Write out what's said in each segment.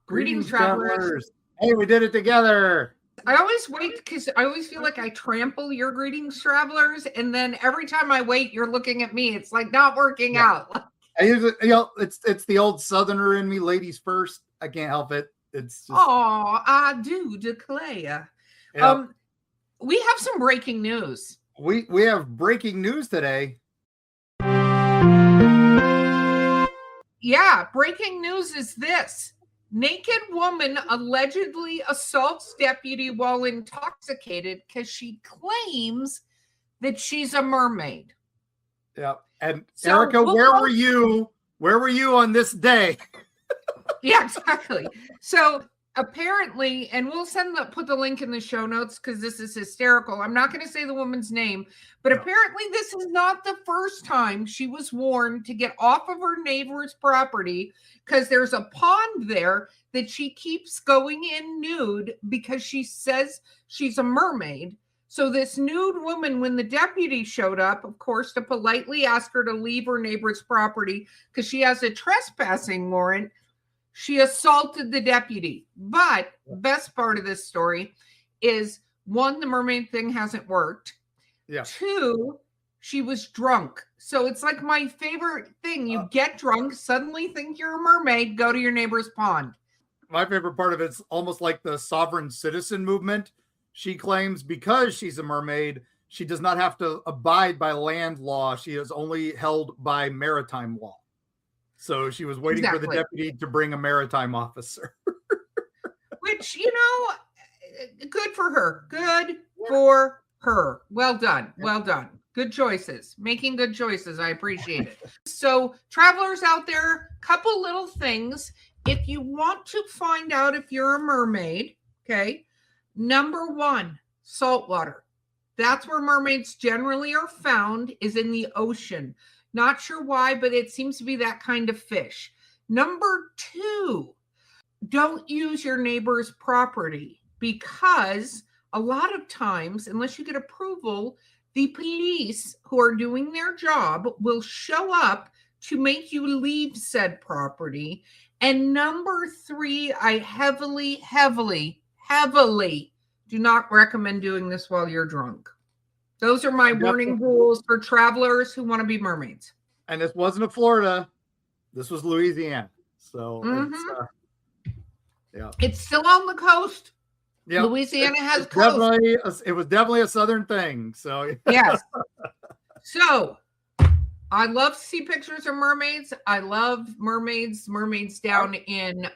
Greetings, travelers. Hey, we did it together. I always wait because I always feel like I trample your greetings, travelers. And then every time I wait, you're looking at me. It's like not working out. I usually, it's the old Southerner in me, ladies first. I can't help it. It's just, I do declare. Yep. We have some breaking news. We have breaking news today. Yeah, breaking news is this. Naked woman allegedly assaults deputy while intoxicated because she claims that she's a mermaid. Yeah. And so Erica, where were you? Where were you on this day? Yeah, exactly. So apparently, and we'll put the link in the show notes because this is hysterical. I'm not going to say the woman's name, but apparently this is not the first time she was warned to get off of her neighbor's property because there's a pond there that she keeps going in nude because she says she's a mermaid. So this nude woman, when the deputy showed up, of course, to politely ask her to leave her neighbor's property because she has a trespassing warrant, she assaulted the deputy. But best part of this story is, one, the mermaid thing hasn't worked. Yeah. Two, she was drunk. So it's like my favorite thing. You get drunk, suddenly think you're a mermaid, go to your neighbor's pond. My favorite part of it's almost like the sovereign citizen movement. She claims because she's a mermaid, she does not have to abide by land law. She is only held by maritime law. So she was waiting for the deputy to bring a maritime officer. Which, good for her. Good for her. Well done. Well done. Good choices. Making good choices. I appreciate it. So travelers out there, couple little things. If you want to find out if you're a mermaid, okay, number one, salt water. That's where mermaids generally are found, is in the ocean. Not sure why, but it seems to be that kind of fish. Number two, don't use your neighbor's property because a lot of times, unless you get approval, the police who are doing their job will show up to make you leave said property. And number three, I heavily do not recommend doing this while you're drunk. Those are my warning rules for travelers who want to be mermaids. And this wasn't Florida. This was Louisiana. So it's still on the coast. Yeah, Louisiana has coast. It was definitely a southern thing. So yes. So I love to see pictures of mermaids. I love mermaids down in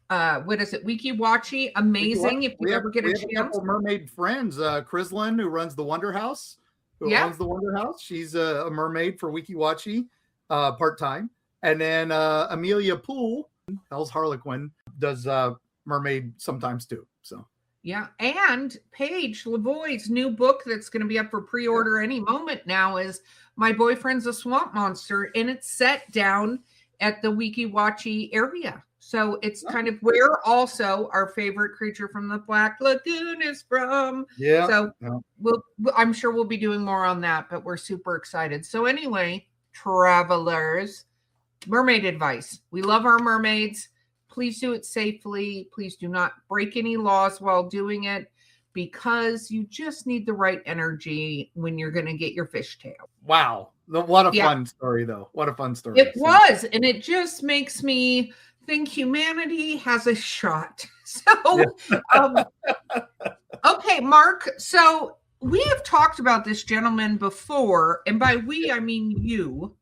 what is it? Weeki Wachee. Amazing. If you ever get a chance. A couple mermaid friends. Chrislyn, who runs the Wonder House, owns the Wonder House. She's a mermaid for Weeki Wachee, part-time. And then Amelia Poole, Hell's Harlequin, does mermaid sometimes too. So yeah. And Paige Lavoie's new book that's going to be up for pre-order any moment now is My Boyfriend's a Swamp Monster, and it's set down at the Weeki Wachee area. So it's kind of where also our favorite creature from the Black Lagoon is from. Yeah. So I'm sure we'll be doing more on that, but we're super excited. So anyway, travelers, mermaid advice. We love our mermaids. Please do it safely. Please do not break any laws while doing it, because you just need the right energy when you're going to get your fishtail. Wow. What a fun story, though. What a fun story. It was. And it just makes me think humanity has a shot. So, okay, Mark. So we have talked about this gentleman before, and by we, I mean you.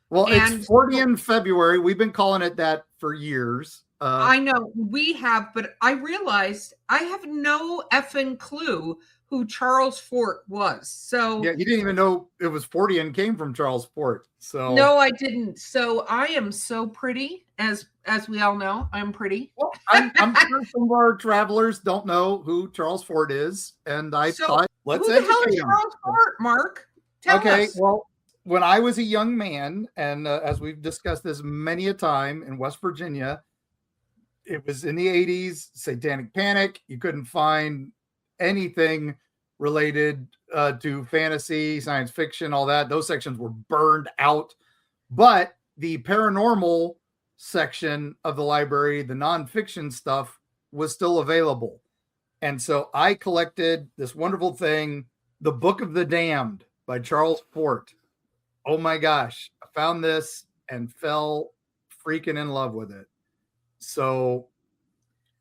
Well, it's Fortean February. We've been calling it that for years. I know we have, but I realized I have no effing clue who Charles Fort was. So yeah, you didn't even know it was Fortean came from Charles Fort. So no, I didn't. So I am so pretty, as we all know, I'm pretty. Well, I'm sure some of our travelers don't know who Charles Fort is, and I thought let's who the hell is Charles Fort, Mark? Tell us. Well, when I was a young man, and as we've discussed this many a time in West Virginia, it was in the 80s, Satanic Panic. You couldn't find anything related to fantasy, science fiction, all that. Those sections were burned out. But the paranormal section of the library, the nonfiction stuff, was still available. And so I collected this wonderful thing, The Book of the Damned by Charles Fort. Oh my gosh, I found this and fell freaking in love with it. So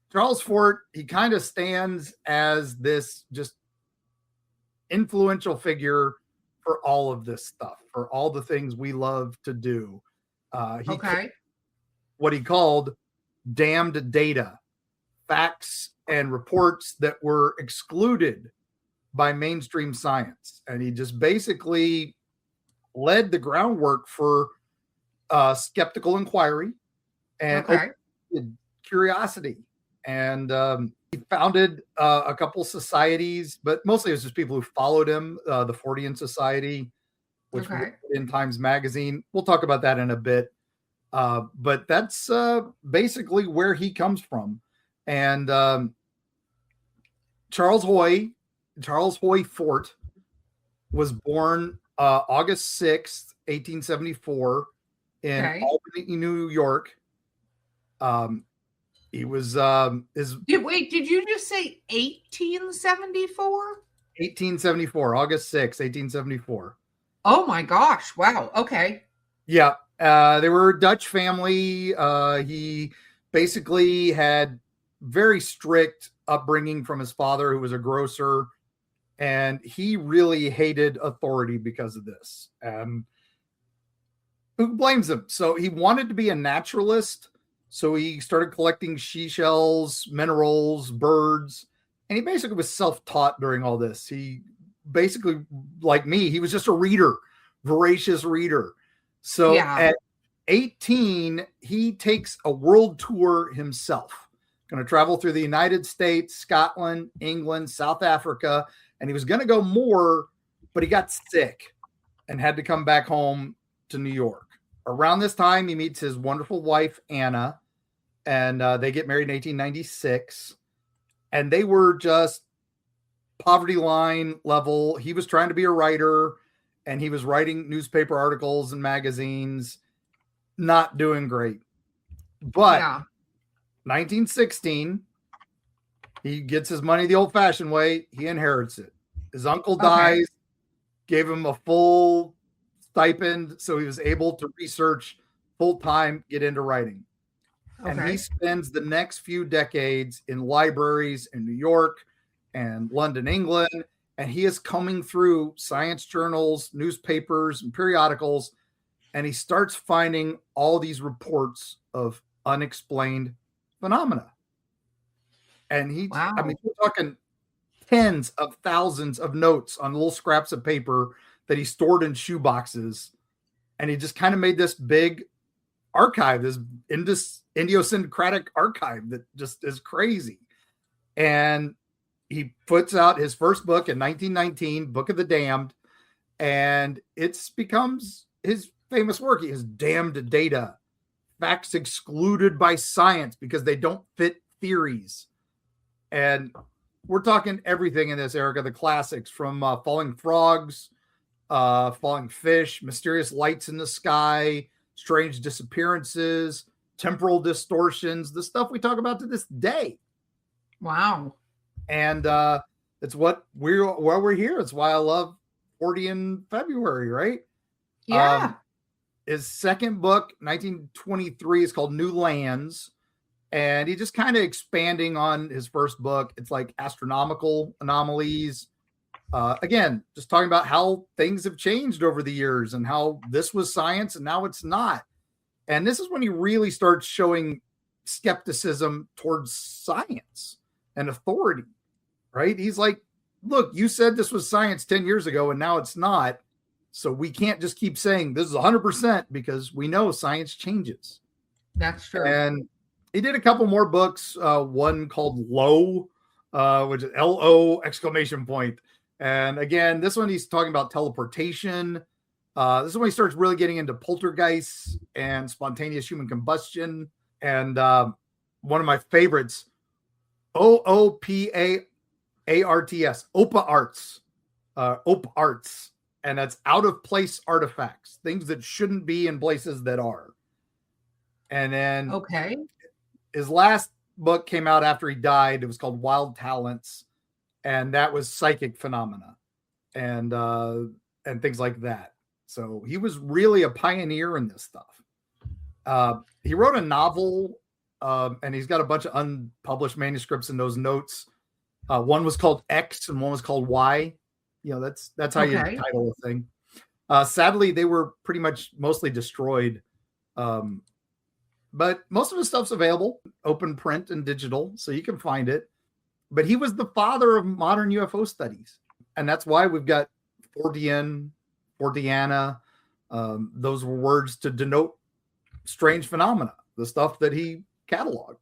Charles Fort, he kind of stands as this just influential figure for all of this stuff, for all the things we love to do. What he called damned data, facts and reports that were excluded by mainstream science. And he just basically led the groundwork for skeptical inquiry and curiosity. And he founded a couple societies, but mostly it was just people who followed him, the Fortean Society, which was in Times Magazine. We'll talk about that in a bit. But that's basically where he comes from. And Charles Hoy Fort was born August 6th, 1874 in Albany, New York. He was wait, did you just say 1874? 1874, August 6th, 1874. Oh my gosh. Wow. Okay. Yeah. They were a Dutch family. He basically had very strict upbringing from his father, who was a grocer, and he really hated authority because of this. Who blames him? So he wanted to be a naturalist. So he started collecting seashells, minerals, birds, and he basically was self-taught during all this. He basically, like me, he was just a reader, voracious reader. So at 18, he takes a world tour himself, going to travel through the United States, Scotland, England, South Africa, and he was going to go more, but he got sick and had to come back home to New York. Around this time, he meets his wonderful wife, Anna, and they get married in 1896, and they were just poverty line level. He was trying to be a writer, and he was writing newspaper articles and magazines, not doing great. But 1916, he gets his money the old-fashioned way. He inherits it. His uncle dies, gave him a full stipend, so he was able to research full-time, get into writing. And he spends the next few decades in libraries in New York and London, England, and he is coming through science journals, newspapers, and periodicals, and he starts finding all these reports of unexplained phenomena. And I mean, we're talking tens of thousands of notes on little scraps of paper that he stored in shoe boxes. And he just kind of made this big archive, this idiosyncratic archive that just is crazy. And he puts out his first book in 1919, Book of the Damned, and it becomes his famous work. He has damned data, facts excluded by science because they don't fit theories. And we're talking everything in this, Erica, the classics from falling frogs, falling fish, mysterious lights in the sky, strange disappearances, temporal distortions, the stuff we talk about to this day. Wow. And it's why we're here. It's why I love Fortean February, right? Yeah. His second book, 1923, is called New Lands. And he just kind of expanding on his first book. It's like astronomical anomalies. Again, just talking about how things have changed over the years and how this was science and now it's not. And this is when he really starts showing skepticism towards science and authority, right? He's like, look, you said this was science 10 years ago and now it's not. So we can't just keep saying this is 100% because we know science changes. That's true. And he did a couple more books, one called Low, which is L-O exclamation point. And again, this one he's talking about teleportation. This is when he starts really getting into poltergeists and spontaneous human combustion. And one of my favorites, OOPARTS, OPA Arts, OP Arts. And that's out of place artifacts, things that shouldn't be in places that are. And then Okay. his last book came out after he died. It was called Wild Talents, and that was psychic phenomena and things like that. So he was really a pioneer in this stuff. He wrote a novel, and he's got a bunch of unpublished manuscripts in those notes. One was called X and one was called Y. You know, that's how you title a thing. Sadly, they were pretty much mostly destroyed. But most of his stuff's available, open print and digital, so you can find it. But he was the father of modern UFO studies. And that's why we've got Fortean, Forteana. Those were words to denote strange phenomena, the stuff that he cataloged.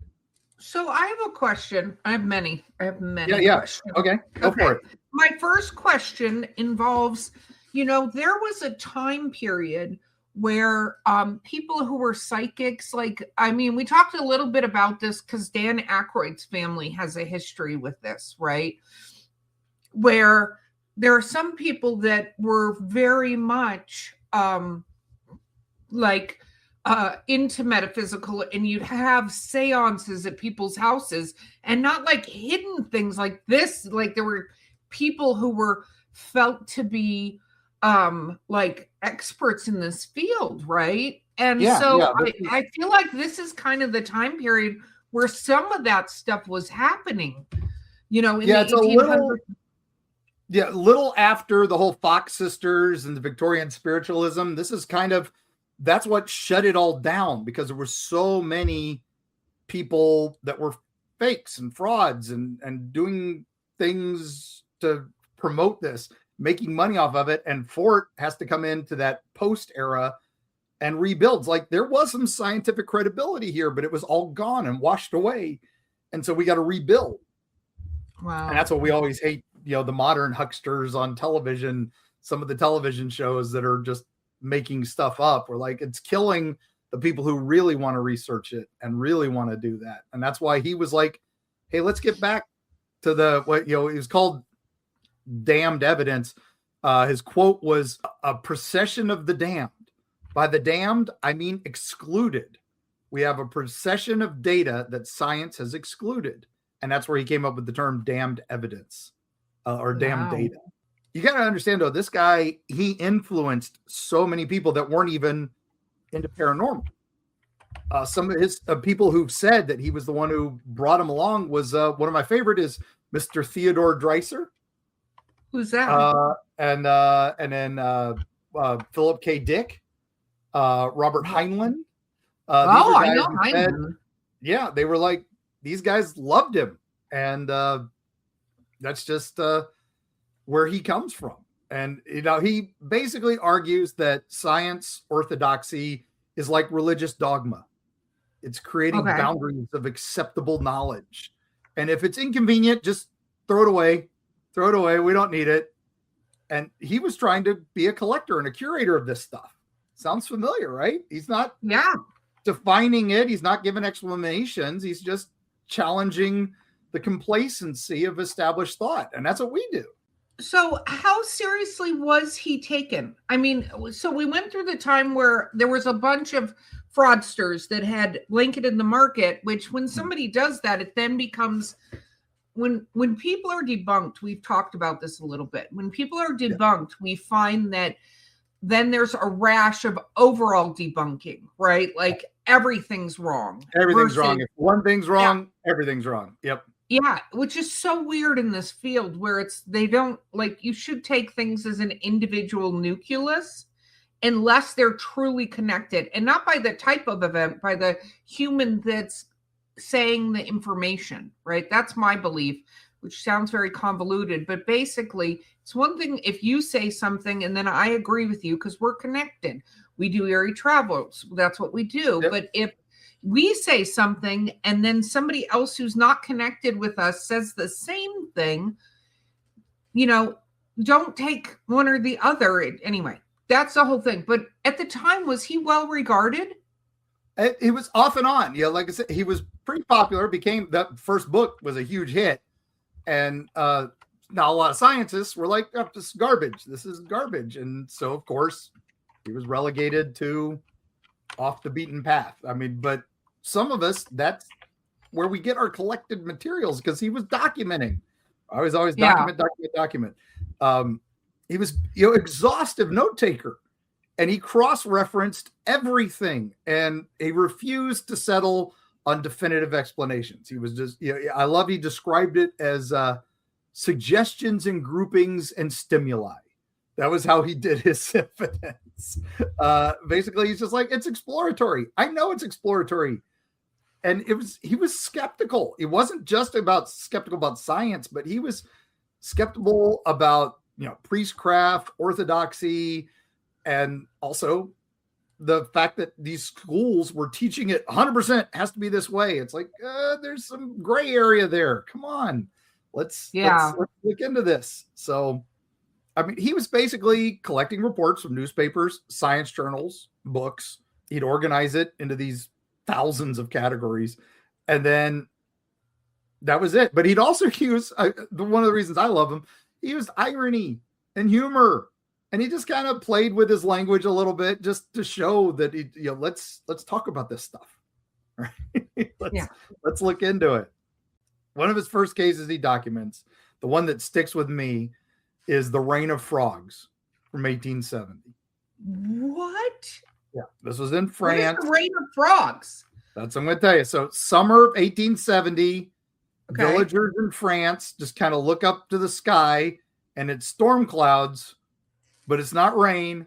So I have a question. I have many questions. Okay, go for it. My first question involves, there was a time period where people who were psychics, we talked a little bit about this because Dan Aykroyd's family has a history with this, right? Where there are some people that were very much into metaphysical, and you'd have seances at people's houses, and not like hidden things like this. Like there were people who were felt to be experts in this field, right? And I feel like this is kind of the time period where some of that stuff was happening, in the 1800s. A little after the whole Fox sisters and the Victorian spiritualism. This is that's what shut it all down, because there were so many people that were fakes and frauds and doing things to promote this, making money off of it. And Fort has to come into that post era and rebuilds. Like there was some scientific credibility here, but it was all gone and washed away. And so we got to rebuild. Wow. And that's what we always hate, the modern hucksters on television, some of the television shows that are just making stuff up. We're like, it's killing the people who really want to research it and really want to do that. And that's why he was like, hey, let's get back to it was called damned evidence. His quote was, a procession of the damned. By the damned, I mean excluded. We have a procession of data that science has excluded. And that's where he came up with the term damned evidence or damned data. You got to understand, though, this guy, he influenced so many people that weren't even into paranormal. Some of his people who've said that he was the one who brought him along was one of my favorite is Mr. Theodore Dreiser. Who's that? And then Philip K. Dick, Robert Heinlein. I know Heinlein. Yeah, they were like, these guys loved him. And that's just where he comes from. And, he basically argues that science orthodoxy is like religious dogma. It's creating boundaries of acceptable knowledge. And if it's inconvenient, just throw it away. Throw it away. We don't need it. And he was trying to be a collector and a curator of this stuff. Sounds familiar, right? He's not defining it. He's not giving explanations. He's just challenging the complacency of established thought. And that's what we do. So how seriously was he taken? I mean, so we went through the time where there was a bunch of fraudsters that had blanketed in the market, which when somebody does that, it then becomes, when people are debunked, we've talked about this a little bit. When people are debunked, we find that then there's a rash of overall debunking, right? Like everything's wrong. Everything's wrong. If one thing's wrong, everything's wrong. Yep. Yeah, which is so weird in this field where they don't you should take things as an individual nucleus unless they're truly connected, and not by the type of event, by the human that's saying the information, right? That's my belief, which sounds very convoluted, but basically it's one thing if you say something and then I agree with you because we're connected. We do Eerie travels. That's what we do. Yep. But if we say something and then somebody else who's not connected with us says the same thing, don't take one or the other. Anyway, that's the whole thing. But at the time, was he well regarded? He was off and on. Like I said, he was pretty popular. That first book was a huge hit. And now a lot of scientists were like, oh, this is garbage. This is garbage. And so, of course, he was relegated to off the beaten path. I mean, but some of us, that's where we get our collected materials because he was documenting. I was always document. He was, exhaustive note taker, and he cross-referenced everything, and he refused to settle on definitive explanations. He was just, I love he described it as suggestions and groupings and stimuli. That was how he did his evidence. Basically, he's just like, it's exploratory. I know it's exploratory. And he was skeptical. He wasn't just skeptical about science, but he was skeptical about, priestcraft, orthodoxy, and also the fact that these schools were teaching it 100% has to be this way. It's like, there's some gray area there. Come on. Let's look into this. So, I mean, he was basically collecting reports from newspapers, science journals, books. He'd organize it into these thousands of categories. And then that was it. But he'd also use, one of the reasons I love him, he used irony and humor. And he just kind of played with his language a little bit just to show that, let's talk about this stuff. Right? Let's look into it. One of his first cases he documents, the one that sticks with me, is the Reign of Frogs from 1870. What? Yeah, this was in France. What is the Reign of Frogs? That's what I'm going to tell you. So summer of 1870, villagers in France just kind of look up to the sky, and it's storm clouds, but it's not rain,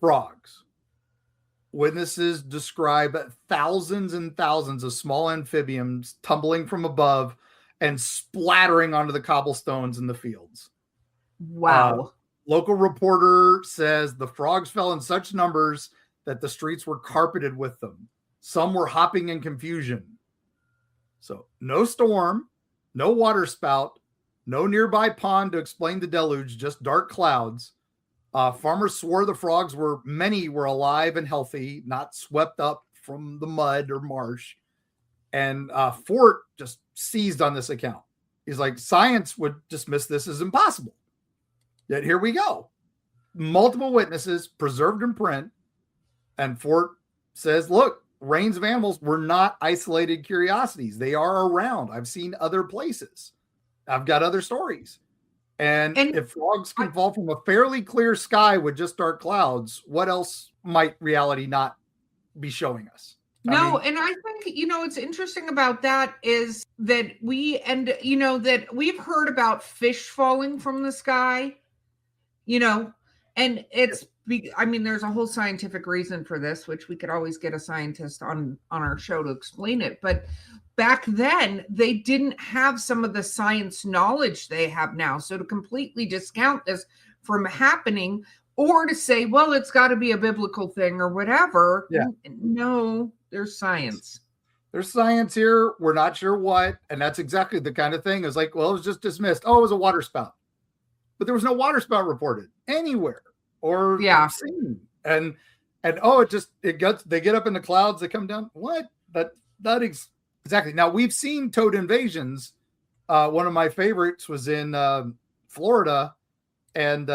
frogs. Witnesses describe thousands and thousands of small amphibians tumbling from above and splattering onto the cobblestones in the fields. Wow. Local reporter says the frogs fell in such numbers that the streets were carpeted with them. Some were hopping in confusion. So no storm, no water spout, no nearby pond to explain the deluge, just dark clouds. Farmers swore many were alive and healthy, not swept up from the mud or marsh. And Fort just seized on this account. He's like, science would dismiss this as impossible. Yet here we go. Multiple witnesses preserved in print. And Fort says, look, reigns of animals were not isolated curiosities. They are around. I've seen other places. I've got other stories. And if frogs can fall from a fairly clear sky with just dark clouds, what else might reality not be showing us? No, and I think, what's interesting about that is that that we've heard about fish falling from the sky, and there's a whole scientific reason for this, which we could always get a scientist on our show to explain it. But back then, they didn't have some of the science knowledge they have now. So to completely discount this from happening, or to say, well, it's got to be a biblical thing or whatever. Yeah. No, there's science. There's science here. We're not sure what. And that's exactly the kind of thing. It's like, well, it was just dismissed. Oh, it was a water spout. But there was no water spout reported anywhere or seen. And they get up in the clouds, they come down. What? Exactly. Now we've seen toad invasions. One of my favorites was in Florida and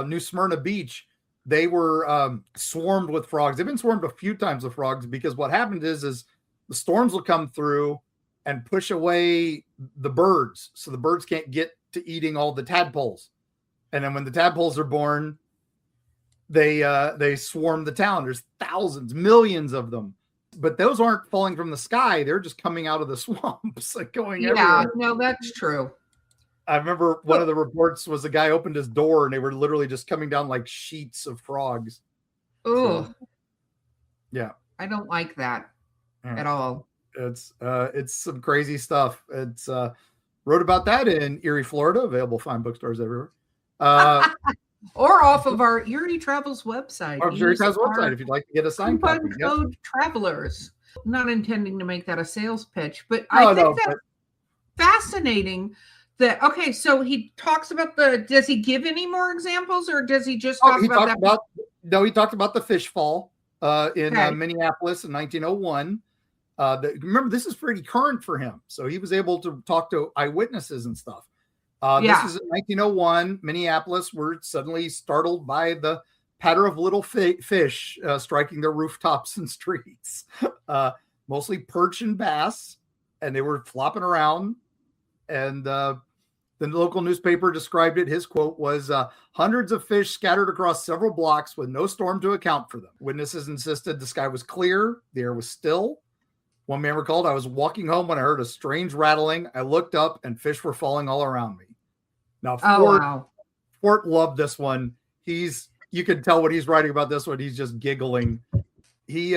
New Smyrna Beach. They were swarmed with frogs. They've been swarmed a few times with frogs because what happens is the storms will come through and push away the birds. So the birds can't get to eating all the tadpoles. And then when the tadpoles are born, they swarm the town. There's thousands, millions of them. But those aren't falling from the sky. They're just coming out of the swamps, like going everywhere. Yeah, no, that's true. I remember one of the reports was the guy opened his door and they were literally just coming down like sheets of frogs. Oh, so, yeah. I don't like that at all. It's some crazy stuff. It's wrote about that in Eerie, Florida, available fine bookstores everywhere. Or off of our Eerie Travels website. Or Eerie Travels website if you'd like to get a signed copy. Code Travelers. Not intending to make that a sales pitch, but I think that's fascinating. So he talks about does he give any more examples or does he just talk about that? He talked about the fish fall in Minneapolis in 1901. Remember, this is pretty current for him. So he was able to talk to eyewitnesses and stuff. This is in 1901. Minneapolis were suddenly startled by the patter of little fish striking their rooftops and streets, mostly perch and bass, and they were flopping around. And the local newspaper described it. His quote was, hundreds of fish scattered across several blocks with no storm to account for them. Witnesses insisted the sky was clear, the air was still. One man recalled, I was walking home when I heard a strange rattling. I looked up and fish were falling all around me. Now, Fort loved this one. You can tell what he's writing about this one. He's just giggling. He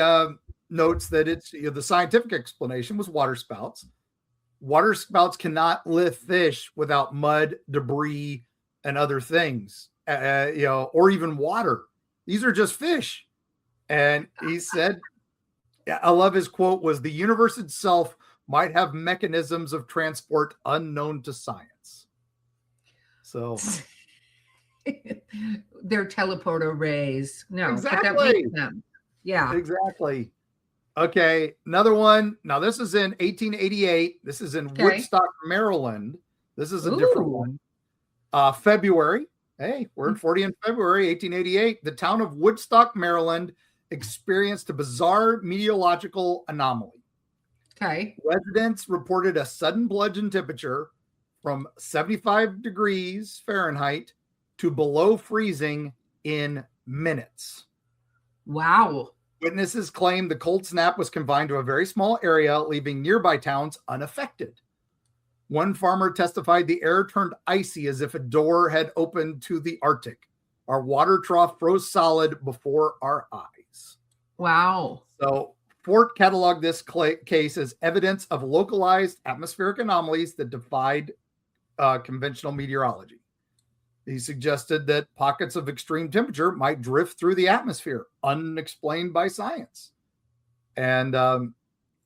notes that it's the scientific explanation was water spouts. Water spouts cannot lift fish without mud, debris, and other things, or even water. These are just fish. And he said, I love his quote was, the universe itself might have mechanisms of transport unknown to science. So they're teleporter rays. No, exactly. But that makes them. Yeah, exactly. Okay, another one. Now, this is in 1888. This is in Woodstock, Maryland. This is a different one. February. Hey, we're in Fortean, February 1888. The town of Woodstock, Maryland, experienced a bizarre meteorological anomaly. Okay. Residents reported a sudden bludgeon temperature from 75 degrees Fahrenheit to below freezing in minutes. Wow. Witnesses claim the cold snap was confined to a very small area, leaving nearby towns unaffected. One farmer testified the air turned icy as if a door had opened to the Arctic. Our water trough froze solid before our eyes. Wow. So Fort cataloged this case as evidence of localized atmospheric anomalies that defied conventional meteorology. He suggested that pockets of extreme temperature might drift through the atmosphere, unexplained by science. And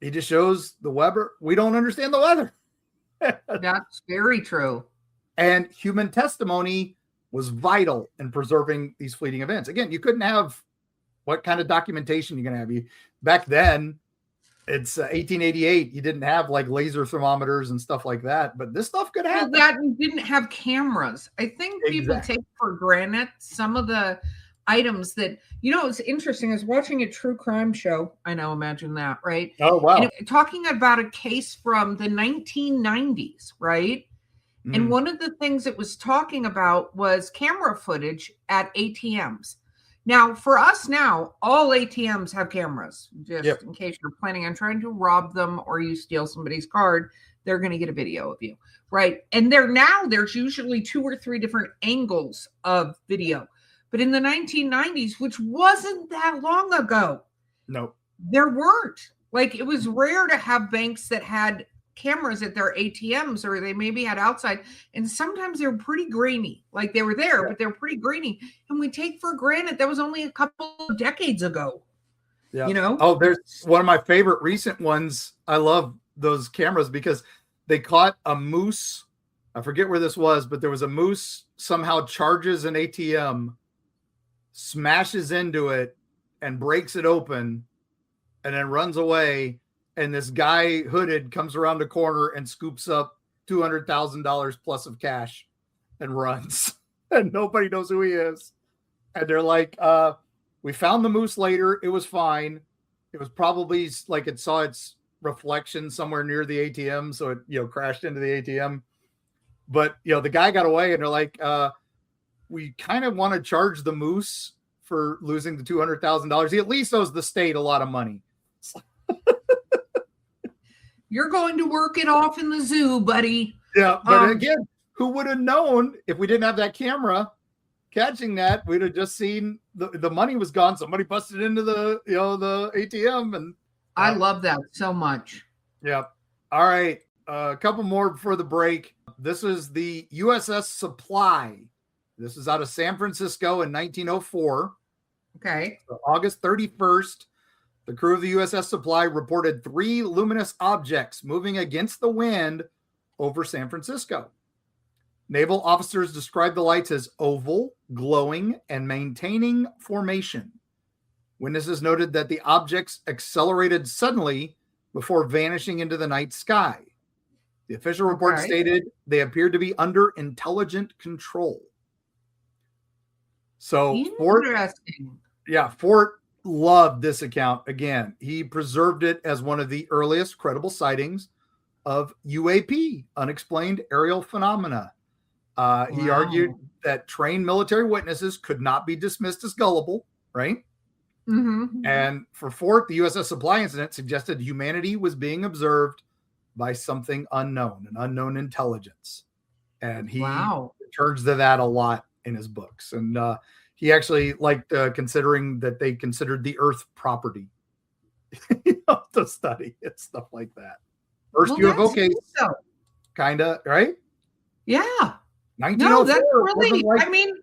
he just shows the weather. We don't understand the weather. That's very true. And human testimony was vital in preserving these fleeting events. Again, you couldn't have what kind of documentation you're going to have. Back then, it's 1888. You didn't have like laser thermometers and stuff like that, but this stuff could happen. That didn't have cameras. I think people take for granted some of the items that, it's interesting. I was watching a true crime show. I know, imagine that, right? Oh, wow. And talking about a case from the 1990s, right? Mm. And one of the things it was talking about was camera footage at ATMs. Now, for us now, all ATMs have cameras. Just in case you're planning on trying to rob them or you steal somebody's card, they're going to get a video of you, right? And there's usually 2 or 3 different angles of video. But in the 1990s, which wasn't that long ago, no, there weren't. Like, it was rare to have banks that had cameras at their ATMs, or they maybe had outside, and sometimes they were pretty grainy. Like, they were there, but they were pretty grainy, and we take for granted that was only a couple of decades ago. Oh, there's one of my favorite recent ones. I love those cameras because they caught a moose. I forget where this was, but there was a moose somehow charges an ATM, smashes into it, and breaks it open, and then runs away. And this guy hooded comes around the corner and scoops up $200,000 plus of cash and runs. And nobody knows who he is. And they're like, we found the moose later. It was fine. It was probably like it saw its reflection somewhere near the ATM. So it, crashed into the ATM. But, the guy got away, and they're like, we kind of want to charge the moose for losing the $200,000. He at least owes the state a lot of money. You're going to work it off in the zoo, buddy. Yeah, but again, who would have known if we didn't have that camera catching that? We'd have just seen the money was gone. Somebody busted into the ATM, and I love that so much. Yeah. All right, a couple more before the break. This is the USS Supply. This is out of San Francisco in 1904. Okay. So August 31st. The crew of the USS Supply reported 3 luminous objects moving against the wind over San Francisco. Naval officers described the lights as oval, glowing, and maintaining formation. Witnesses noted that the objects accelerated suddenly before vanishing into the night sky. The official report stated they appeared to be under intelligent control. So Fort loved this account. Again, he preserved it as one of the earliest credible sightings of UAP, unexplained aerial phenomena. He argued that trained military witnesses could not be dismissed as gullible, right? Mm-hmm. And for Fort, the USS Supply incident suggested humanity was being observed by something unknown, an unknown intelligence. And he turns to that a lot in his books. And he actually liked considering that they considered the Earth property to study and stuff like that. First UFO case, kind of, right? Yeah. 1904. No, that's really, I mean,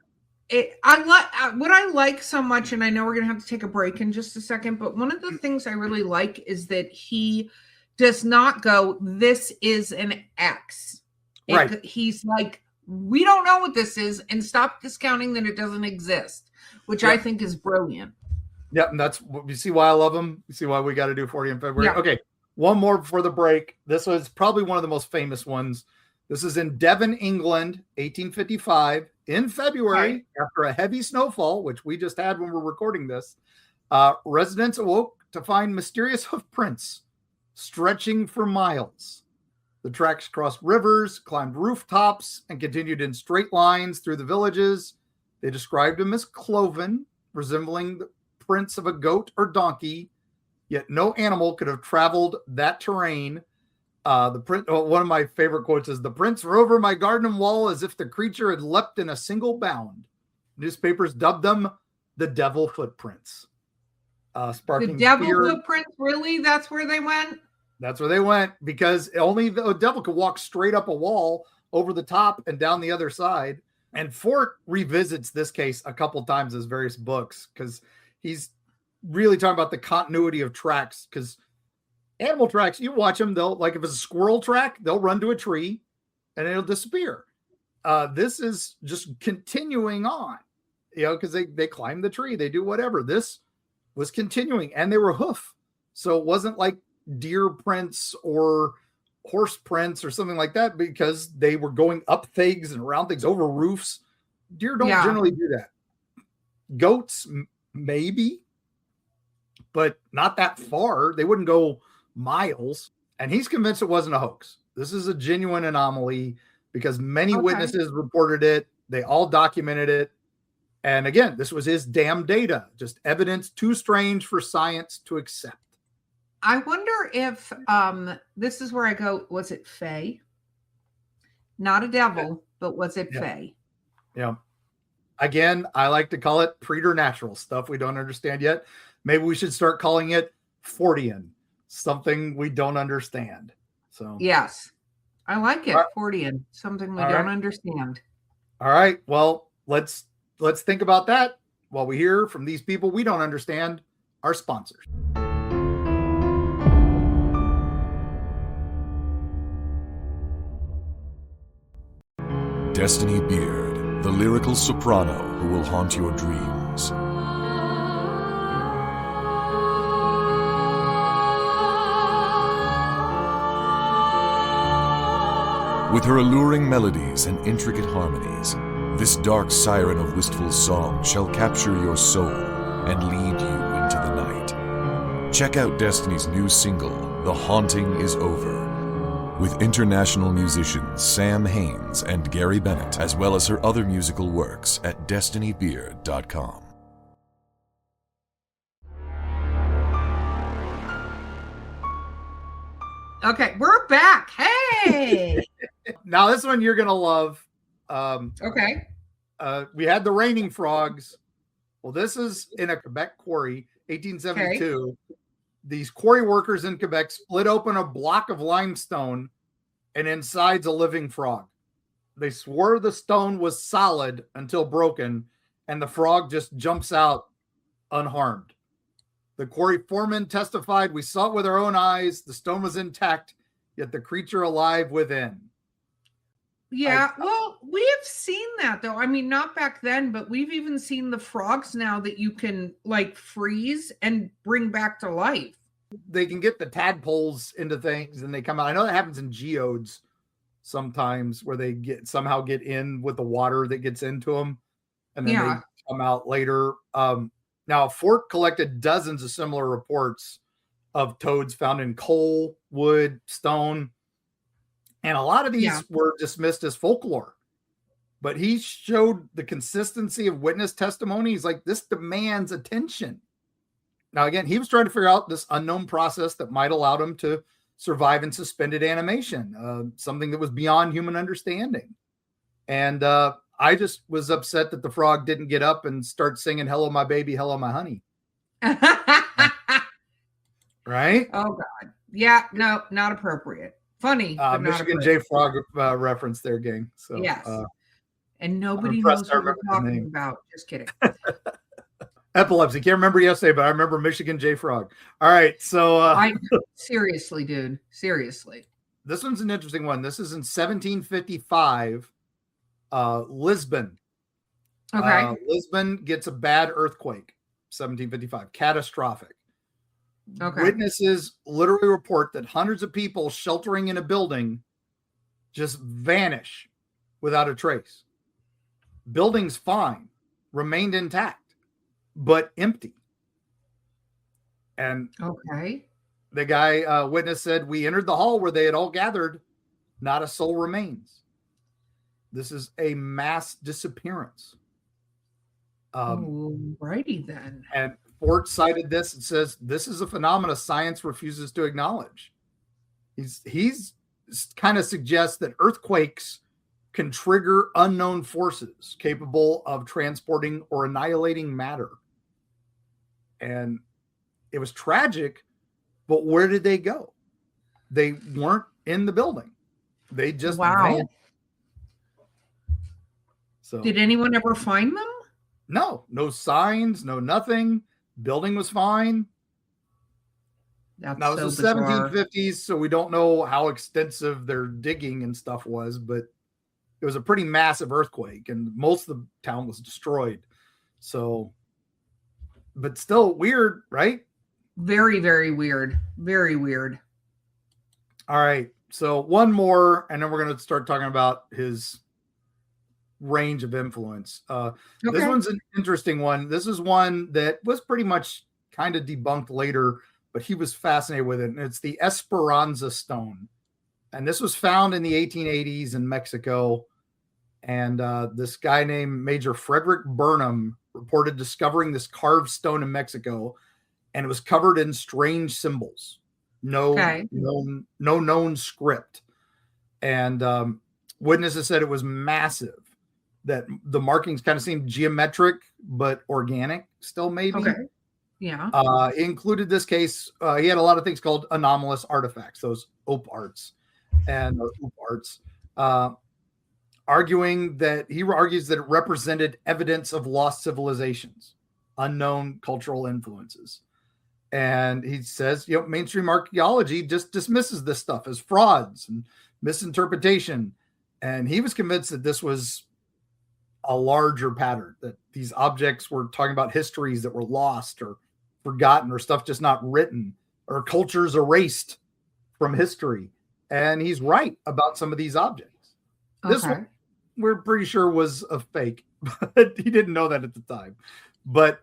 what I like so much, and I know we're going to have to take a break in just a second, but one of the things I really like is that he does not go, this is an X. Right. He's like, we don't know what this is, and stop discounting that it doesn't exist, which I think is brilliant. Yeah, and that's, you see why I love him? You see why we got to do 40 in February? Yeah. Okay, one more before the break. This was probably one of the most famous ones. This is in Devon, England, 1855. In February, after a heavy snowfall, which we just had when we're recording this, residents awoke to find mysterious hoof prints stretching for miles. The tracks crossed rivers, climbed rooftops, and continued in straight lines through the villages. They described them as cloven, resembling the prints of a goat or donkey, yet no animal could have traveled that terrain. The print. One of my favorite quotes is, "The prints were over my garden wall as if the creature had leapt in a single bound." Newspapers dubbed them the devil footprints. Sparking the devil fear. Footprints, really? That's where they went? That's where they went, because only the devil could walk straight up a wall over the top and down the other side. And Fort revisits this case a couple times in his various books, because he's really talking about the continuity of tracks. Because animal tracks, you watch them, they'll, like if it's a squirrel track, they'll run to a tree and it'll disappear. This is just continuing on, because they climb the tree, they do whatever. This was continuing, and they were hoof. So it wasn't like deer prints or horse prints or something like that, because they were going up things and around things, over roofs. Deer don't generally do that. Goats, maybe, but not that far. They wouldn't go miles. And he's convinced it wasn't a hoax. This is a genuine anomaly, because many witnesses reported it. They all documented it. And again, this was his damn data, just evidence too strange for science to accept. I wonder if this is where I go, was it Fae? Not a devil, but was it Fae? Yeah. Again, I like to call it preternatural stuff we don't understand yet. Maybe we should start calling it Fortean, something we don't understand. So yes, I like it. Fortean, something we don't understand. All right. Well, let's think about that while we hear from these people we don't understand, our sponsors. Destiny Beard, the lyrical soprano who will haunt your dreams. With her alluring melodies and intricate harmonies, this dark siren of wistful song shall capture your soul and lead you into the night. Check out Destiny's new single, The Haunting Is Over, with international musicians Sam Haines and Gary Bennett, as well as her other musical works at destinybeard.com. Okay, we're back. Hey! Now this one you're going to love. Okay. We had the raining frogs. Well, this is in a Quebec quarry, 1872. Okay. These quarry workers in Quebec split open a block of limestone, and inside's a living frog. They swore the stone was solid until broken, and the frog just jumps out unharmed. The quarry foreman testified, "We saw it with our own eyes. The stone was intact, yet the creature alive within." Yeah, well, we have seen that though. I mean, not back then, but we've even seen the frogs now that you can like freeze and bring back to life. They can get the tadpoles into things and they come out. I know that happens in geodes sometimes, where they somehow get in with the water that gets into them, and then they come out later. Now, Fort collected dozens of similar reports of toads found in coal, wood, stone, and a lot of these were dismissed as folklore. But he showed the consistency of witness testimony. He's like, this demands attention. Now, again, he was trying to figure out this unknown process that might allow him to survive in suspended animation, something that was beyond human understanding. And I just was upset that the frog didn't get up and start singing, "Hello, my baby, hello, my honey." Right? Oh, God. Yeah, no, not appropriate. Funny, but not Michigan appropriate. J. Frog reference there, gang. So, yes. And nobody impressed knows I what we're remember his talking name. about. Just kidding. Epilepsy. Can't remember yesterday, but I remember Michigan J. Frog. All right. So seriously, dude. Seriously. This one's an interesting one. This is in 1755, Lisbon. Okay. Lisbon gets a bad earthquake, 1755, catastrophic. Okay. Witnesses literally report that hundreds of people sheltering in a building just vanish without a trace. Building's fine, remained intact, but empty. And okay. The guy witness said, "We entered the hall where they had all gathered. Not a soul remains. This is a mass disappearance." Alrighty then. And Fort cited this and says, "This is a phenomena science refuses to acknowledge." He's kind of suggests that earthquakes can trigger unknown forces capable of transporting or annihilating matter. And it was tragic, but where did they go? They weren't in the building. They just vanished. So did anyone ever find them? No signs, no nothing. Building was fine. That's now, it was the 1750s, so we don't know how extensive their digging and stuff was, but it was a pretty massive earthquake, and most of the town was destroyed. So, but still weird, right? Very, very weird. Very weird. All right. So one more, and then we're going to start talking about his range of influence. This one's an interesting one. This is one that was pretty much kind of debunked later, but he was fascinated with it. And it's the Esperanza Stone. And this was found in the 1880s in Mexico. And this guy named Major Frederick Burnham reported discovering this carved stone in Mexico, and it was covered in strange symbols. No known script. And witnesses said it was massive, that the markings kind of seemed geometric, but organic still, maybe. Okay. Yeah. It included this case. He had a lot of things called anomalous artifacts, those OP arts and OP arts, arguing that he argues that it represented evidence of lost civilizations, unknown cultural influences. And he says, mainstream archaeology just dismisses this stuff as frauds and misinterpretation. And he was convinced that this was a larger pattern, that these objects were talking about histories that were lost or forgotten, or stuff just not written, or cultures erased from history. And he's right about some of these objects. Okay. This one, we're pretty sure, was a fake, but he didn't know that at the time. But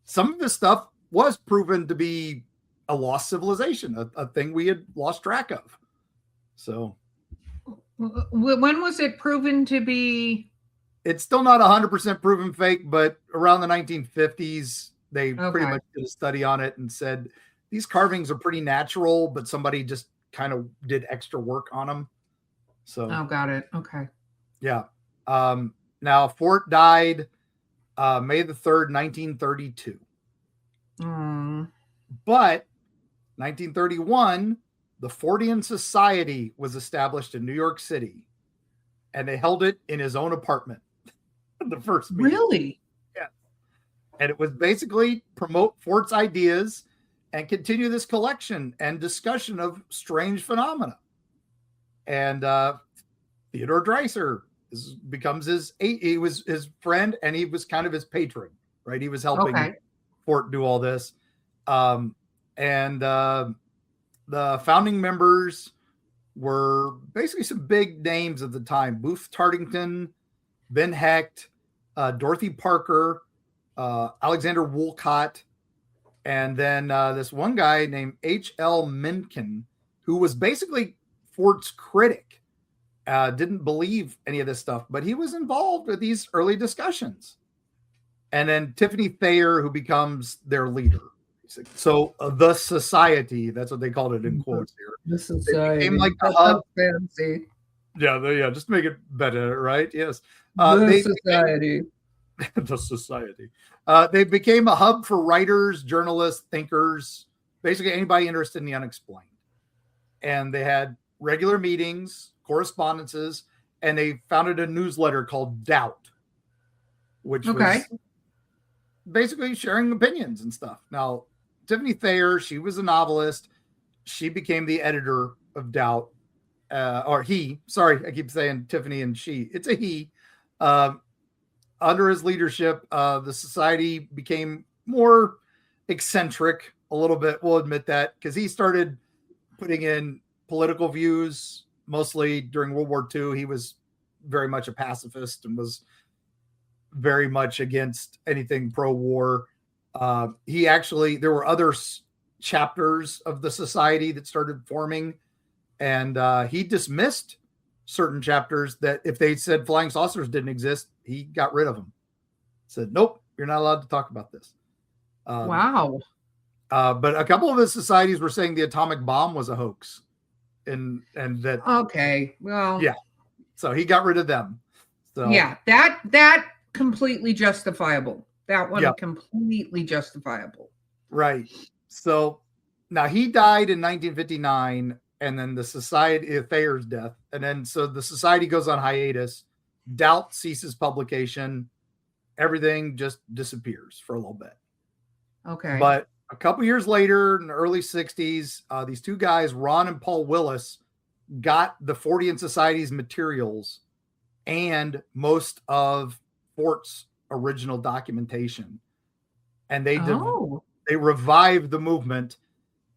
some of this stuff was proven to be a lost civilization, a thing we had lost track of. So when was it proven to be? It's still not 100% proven fake, but around the 1950s, they pretty much did a study on it and said these carvings are pretty natural, but somebody just kind of did extra work on them. So, got it. Okay. Yeah. Now Fort died May the 3rd, 1932. But 1931, the Fortean Society was established in New York City, and they held it in his own apartment. The first meeting. Really? Yeah. And it was basically promote Fort's ideas and continue this collection and discussion of strange phenomena. And Theodore Dreiser becomes he was his friend, and he was kind of his patron, right? He was helping Fort do all this. And the founding members were basically some big names of the time: Booth Tartington, Ben Hecht, Dorothy Parker, Alexander Woolcott, and then this one guy named H.L. Mencken, who was basically Fort's critic. Didn't believe any of this stuff, but he was involved with these early discussions. And then Tiffany Thayer, who becomes their leader. So the society, that's what they called it in quotes here. The society. It became like the hub. Fancy. Yeah, just to make it better, right? Yes. The society. The society. They became a hub for writers, journalists, thinkers, basically anybody interested in the unexplained. And they had regular meetings, correspondences, and they founded a newsletter called Doubt, which was basically sharing opinions and stuff. Now, Tiffany Thayer, she was a novelist. She became the editor of Doubt, or he. Sorry, I keep saying Tiffany and she. It's a he. Under his leadership, the society became more eccentric a little bit. We'll admit that, because he started putting in political views. Mostly during World War II, he was very much a pacifist and was very much against anything pro-war. There were other chapters of the society that started forming, and he dismissed certain chapters that if they said flying saucers didn't exist, he got rid of them. Said, nope, you're not allowed to talk about this. Wow. But a couple of his societies were saying the atomic bomb was a hoax. And that so he got rid of them. So that completely justifiable. That one completely justifiable. Right. So now he died in 1959, and then the society, Thayer's death, and then so the society goes on hiatus. Doubt ceases publication. Everything just disappears for a little bit. Okay. But a couple years later, in the early 60s, these two guys, Ron and Paul Willis, got the Fortean Society's materials and most of Fort's original documentation. And they revived the movement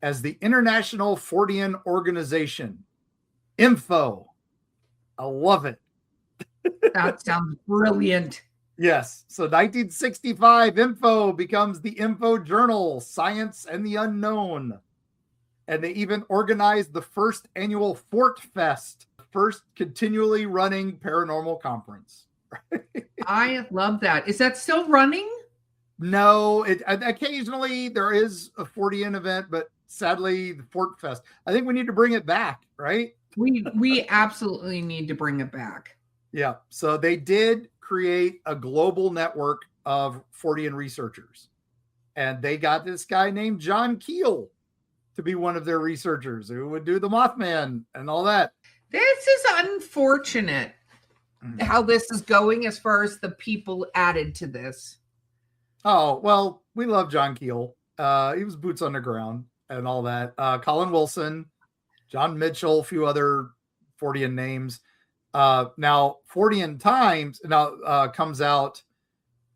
as the International Fortean Organization. Info. I love it. That sounds brilliant. Yes. So 1965, Info becomes the Info Journal, Science and the Unknown. And they even organized the first annual Fort Fest, first continually running paranormal conference. I love that. Is that still running? No, occasionally there is a Fortean event, but sadly the Fort Fest. I think we need to bring it back, right? We absolutely need to bring it back. Yeah. So they did create a global network of Fortean researchers. And they got this guy named John Keel to be one of their researchers who would do the Mothman and all that. This is unfortunate how this is going as far as the people added to this. Oh, well, we love John Keel. He was boots on the ground and all that. Colin Wilson, John Mitchell, a few other Fortean names. Now, Fortean Times comes out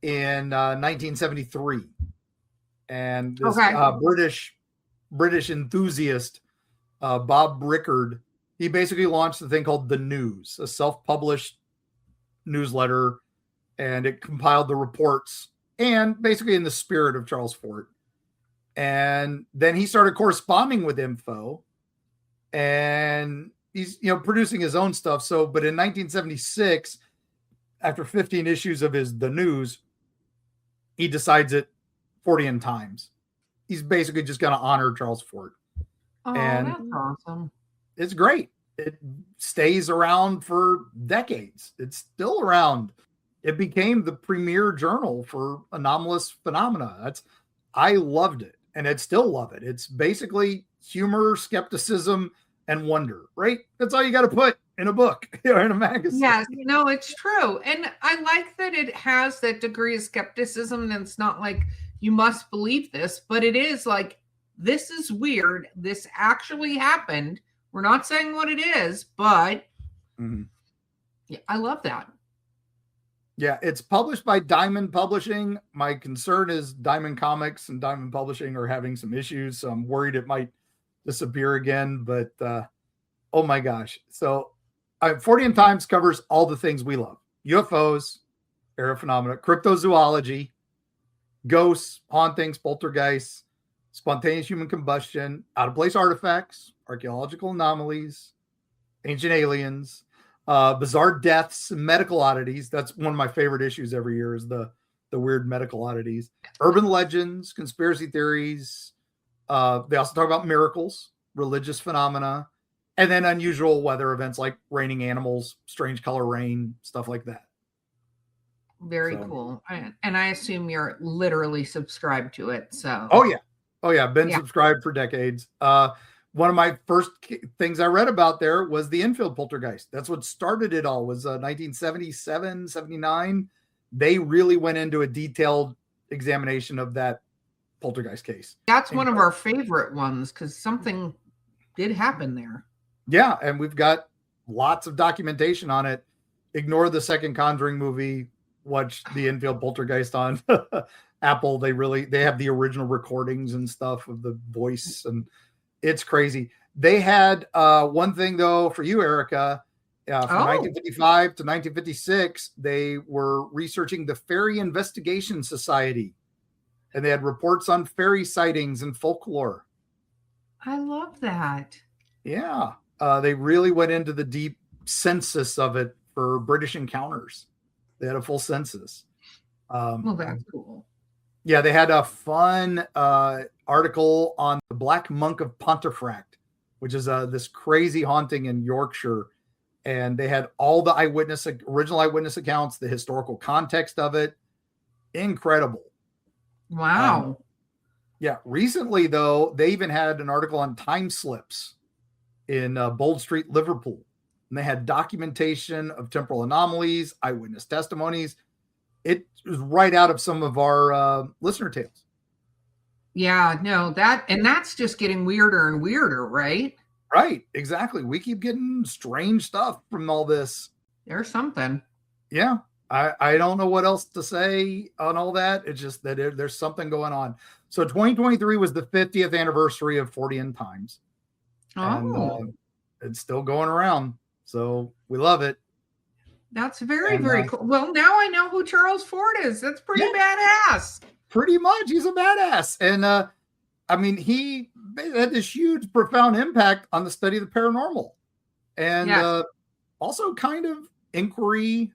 in 1973. And this British enthusiast, Bob Brickard, he basically launched the thing called The News, a self-published newsletter, and it compiled the reports and basically in the spirit of Charles Fort. And then he started corresponding with Info, and he's producing his own stuff. So, but in 1976, after 15 issues of The News, he decides it Fortean Times. He's basically just going to honor Charles Fort. Oh, and that's awesome. It's great. It stays around for decades. It's still around. It became the premier journal for anomalous phenomena. I loved it, and I still love it. It's basically humor, skepticism, and wonder, right? That's all you got to put in a book or in a magazine. Yes, it's true. And I like that it has that degree of skepticism, and it's not like you must believe this, but it is like, this is weird. This actually happened. We're not saying what it is, but yeah, I love that. Yeah, it's published by Diamond Publishing. My concern is Diamond Comics and Diamond Publishing are having some issues, so I'm worried it might disappear again. But oh my gosh. So Fortean Times covers all the things we love: UFOs, aerial phenomena, cryptozoology, ghosts, hauntings, poltergeists, spontaneous human combustion, out of place artifacts, archaeological anomalies, ancient aliens, bizarre deaths, medical oddities. That's one of my favorite issues every year is the weird medical oddities, urban legends, conspiracy theories. They also talk about miracles, religious phenomena, and then unusual weather events like raining animals, strange color rain, stuff like that. Very cool. And I assume you're literally subscribed to it. So. Oh yeah. Been subscribed for decades. One of my first things I read about there was the Enfield poltergeist. That's what started it all. Was 1977, 79. They really went into a detailed examination of that poltergeist case. That's one of our favorite ones because something did happen there. Yeah, and we've got lots of documentation on it. Ignore the second Conjuring movie. Watch the Enfield poltergeist on Apple. They have the original recordings and stuff of the voice, and it's crazy. They had one thing though for you, Erica. From 1955 to 1956, they were researching the Fairy Investigation Society, and they had reports on fairy sightings and folklore. I love that. Yeah, they really went into the deep census of it for British encounters. They had a full census. Well, that's cool. Yeah, they had a fun article on the Black Monk of Pontefract, which is this crazy haunting in Yorkshire. And they had all the original eyewitness accounts, the historical context of it. Incredible. Wow. Yeah. Recently, though, they even had an article on time slips in Bold Street, Liverpool. And they had documentation of temporal anomalies, eyewitness testimonies. It was right out of some of our listener tales. Yeah, no, that's just getting weirder and weirder, right? Right, exactly. We keep getting strange stuff from all this. There's something. Yeah, I don't know what else to say on all that. It's just that there's something going on. So 2023 was the 50th anniversary of Fortean Times. And it's still going around. So we love it. That's very cool. Well, now I know who Charles Fort is. That's pretty badass. Pretty much. He's a badass. And I mean, he had this huge, profound impact on the study of the paranormal. And also kind of inquiry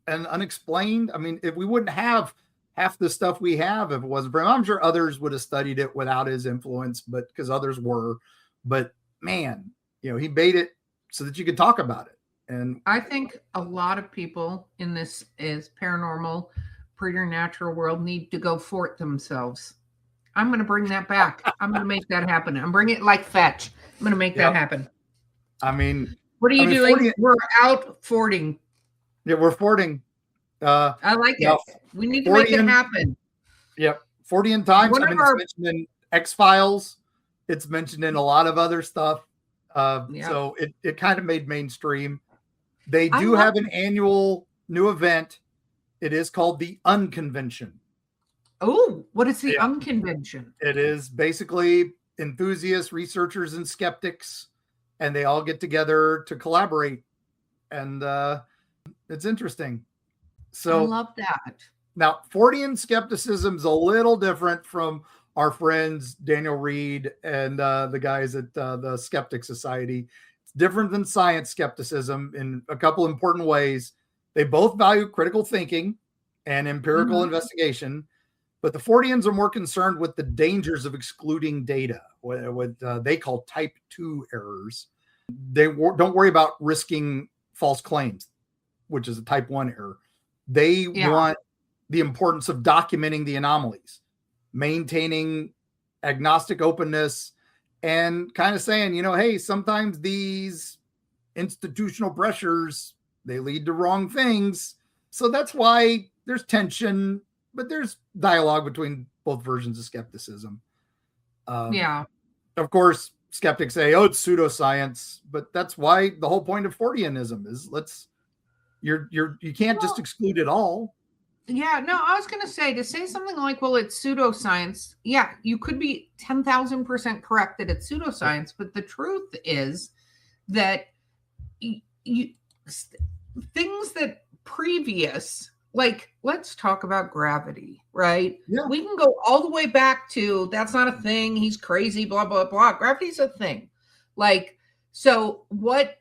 and unexplained. I mean, if we wouldn't have half the stuff we have if it wasn't for him. I'm sure others would have studied it without his influence, but because others were. But man, he made it so that you could talk about it. And I think a lot of people in this is paranormal, preternatural world need to go fort themselves. I'm going to bring that back. I'm going to make that happen. I'm bringing it like fetch. I'm going to make that happen. I mean, what are you doing? We're out forting. Yeah, we're forting. I like it. We need to make it happen. Yep. Fortean Times. I mean, it's mentioned in X-Files. It's mentioned in a lot of other stuff. So it kind of made mainstream. They do have an annual new event. It is called the Unconvention. Oh, what is the Unconvention? It is basically enthusiasts, researchers, and skeptics, and they all get together to collaborate. And it's interesting. So I love that. Now, Fortean skepticism is a little different from our friends Daniel Reed and the guys at the Skeptic Society. It's different than science skepticism in a couple important ways. They both value critical thinking and empirical investigation, but the Forteans are more concerned with the dangers of excluding data, what they call type 2 errors. They don't worry about risking false claims, which is a type 1 error. They want the importance of documenting the anomalies, maintaining agnostic openness, and kind of saying, hey, sometimes these institutional pressures, they lead to wrong things. So that's why there's tension, but there's dialogue between both versions of skepticism. Of course, skeptics say, oh, it's pseudoscience, but that's why the whole point of Forteanism is you can't just exclude it all. Yeah, no, I was going to say something like, well, it's pseudoscience. Yeah, you could be 10,000% correct that it's pseudoscience, but the truth is that things that previous like, let's talk about gravity, right? Yeah. We can go all the way back to that's not a thing. He's crazy, blah, blah, blah. Gravity's a thing. Like, so what?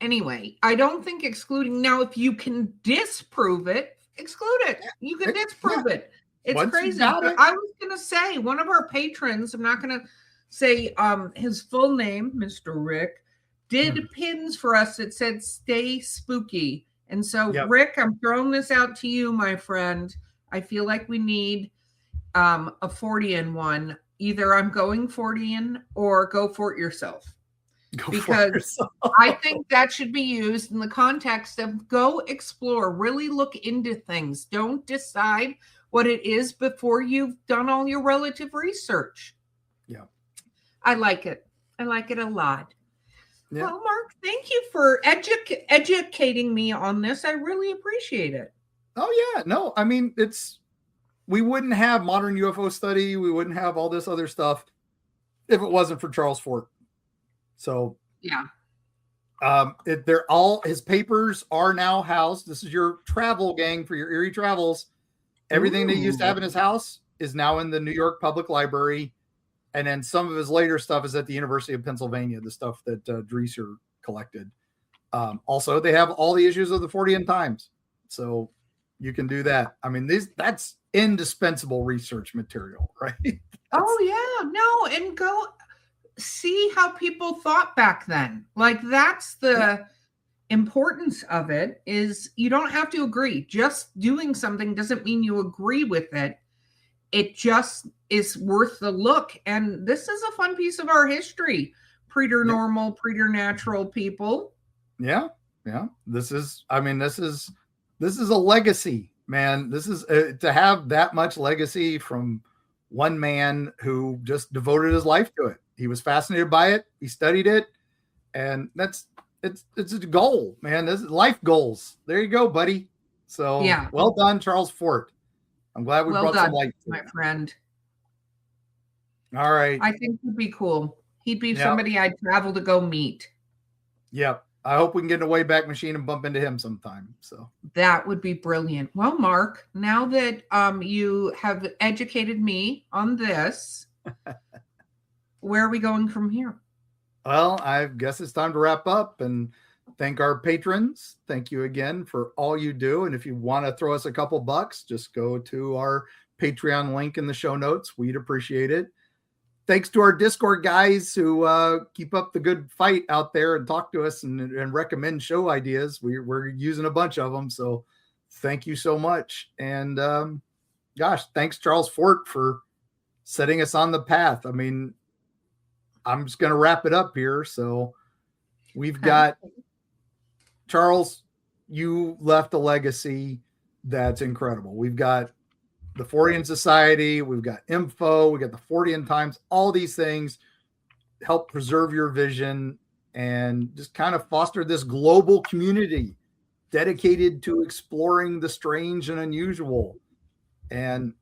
Anyway, I don't think excluding now, if you can disprove it, exclude it. You can disprove it. It's Once you crazy. got But it. I was going to say, one of our patrons, I'm not going to say his full name, Mr. Rick, did pins for us that said stay spooky. And so, Rick, I'm throwing this out to you, my friend. I feel like we need a Fortean one. Either I'm going Fortean or go for it yourself. Because I think that should be used in the context of go explore, really look into things. Don't decide what it is before you've done all your relative research. Yeah. I like it. I like it a lot. Yeah. Well, Mark, thank you for educating me on this. I really appreciate it. Oh, yeah. No, I mean, we wouldn't have modern UFO study. We wouldn't have all this other stuff if it wasn't for Charles Fort. So, yeah. They're all, his papers are now housed. This is your travel gang for your Eerie travels. Everything that he used to have in his house is now in the New York Public Library. And then some of his later stuff is at the University of Pennsylvania, the stuff that Dreiser collected. Also, they have all the issues of the Fortean Times. So you can do that. I mean, that's indispensable research material, right? Oh, yeah. No, and go see how people thought back then. Like, that's the importance of it, is you don't have to agree. Just doing something doesn't mean you agree with it. It just is worth the look. And this is a fun piece of our history. Preternormal, preternatural people. Yeah. Yeah. This is a legacy, man. This is to have that much legacy from one man who just devoted his life to it. He was fascinated by it. He studied it. And it's a goal, man. This is life goals. There you go, buddy. So yeah. Well done, Charles Fort. I'm glad we brought some light to my friend. All right. I think he'd be cool. He'd be somebody I'd travel to go meet. Yep. I hope we can get in a Wayback Machine and bump into him sometime. So that would be brilliant. Well, Mark, now that you have educated me on this, where are we going from here? Well, I guess it's time to wrap up and thank our patrons. Thank you again for all you do. And if you want to throw us a couple bucks, just go to our Patreon link in the show notes. We'd appreciate it. Thanks to our Discord guys who keep up the good fight out there and talk to us and recommend show ideas. We're using a bunch of them. So thank you so much. And gosh, thanks, Charles Fort, for setting us on the path. I mean, I'm just going to wrap it up here. So we've got Charles, you left a legacy that's incredible. We've got the Fortean Society, we've got info, we got the Fortean Times, all these things help preserve your vision and just kind of foster this global community dedicated to exploring the strange and unusual. And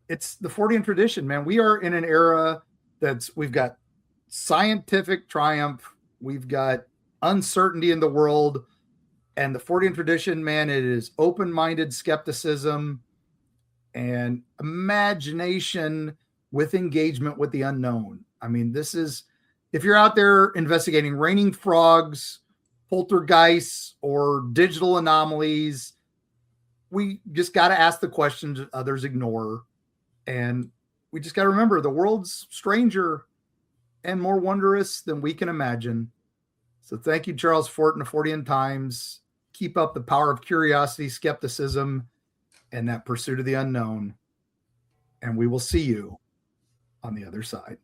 it's the Fortean tradition, man. We are in an era we've got scientific triumph, we've got uncertainty in the world, and the Fortean tradition, man, it is open-minded skepticism and imagination with engagement with the unknown. I mean, this is, if you're out there investigating raining frogs, poltergeists, or digital anomalies, we just got to ask the questions that others ignore. And we just got to remember the world's stranger and more wondrous than we can imagine. So thank you, Charles Fort and the Fortean Times. Keep up the power of curiosity, skepticism, and that pursuit of the unknown. And we will see you on the other side.